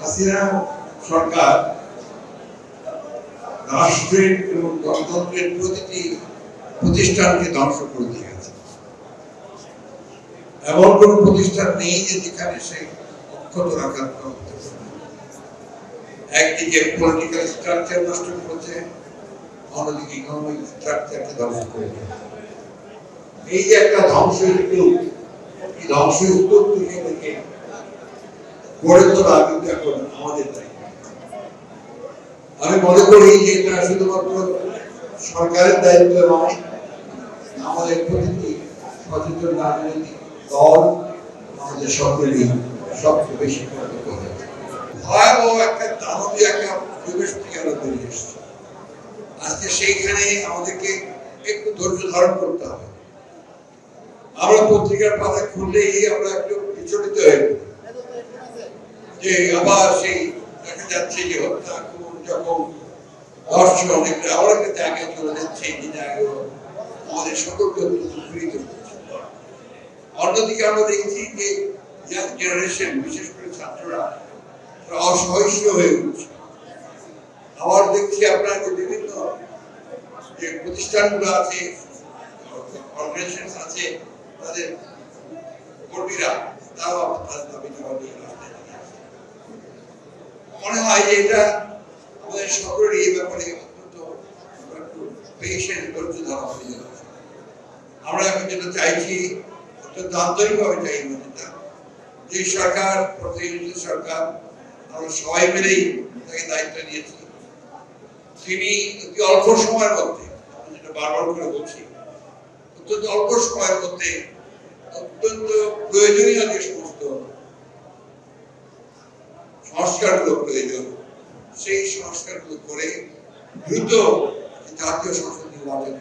হাসিনা সরকার রাষ্ট্রের এবং গণতন্ত্রের প্রতিটি প্রতিষ্ঠানকে ধ্বংস করে দিয়েছে। এমন কোন প্রতিষ্ঠান নেই যে যেখানে সে অক্ষত রাখার একদিকে পলিটিক্যাল স্ট্রাকচার নষ্ট করেছে, অন্যদিকে ইকোনমিক স্ট্রাকচারকে ধ্বংস করে দিয়েছে। এই যে একটা ধ্বংসস্তূপ থেকে গড়ে তোলা কিন্তু এখন আমাদের দায়িত্ব। আমি মনে করি যে এটা শুধুমাত্র সরকারের দায়িত্ব নয়, আমাদের প্রতিটি সচেতন রাজনৈতিক দল আমাদের সকলেরই সবচেয়ে বেশি কর্তব্য হয়েছে। ভয়াবহ একটা দানবীয় একটা পরিবেশ থেকে আমরা বেরিয়ে এসেছি। আজকে সেইখানে আমাদেরকে একটু ধৈর্য ধারণ করতে হবে। আমরা পত্রিকার পাতা খুললেই আমরা একটু বিচলিত হয়ে পড়ি যে আবার সেই দেখা যাচ্ছে যে হত্যা খুন যখন ধর্ষণ আবার একটা জায়গায় চলে যাচ্ছে, যে জায়গায় আমাদের সকলকে উৎপীড়িত করছে। অন্যদিকে আমরা দেখছি যে ইয়াং জেনারেশন, বিশেষ করে ছাত্ররা অসহিষ্ণু হয়ে উঠছে। আবার দেখছি আপনার যে বিভিন্ন যে প্রতিষ্ঠানগুলো আছে, অর্গানাইজেশন আছে, তাদের কর্মীরা তারাও তাদের দাবি জমা দিয়ে রাস্তায় নিয়ে আসছে। মনে হয় যে এটা আমাদের সকলেরই এই ব্যাপারে অত্যন্ত পেশেন্ট ধৈর্য ধরা প্রয়োজন। আমরা এখন যেটা চাইছি, অত্যন্ত আন্তরিকভাবে চাই যেটা, যে সরকার প্রতিনিধি সরকার আমরা সবাই মিলেই তাকে দায়িত্ব দিয়েছি, তিনি অতি অল্প সময়ের মধ্যে, যেটা বারবার করে বলছি, অত্যন্ত অল্প সময়ের মধ্যে অত্যন্ত প্রয়োজনীয় যে সমস্ত সংস্কারগুলো প্রয়োজন, সেই সংস্কারগুলো করে দ্রুত জাতীয় সংসদ নির্বাচন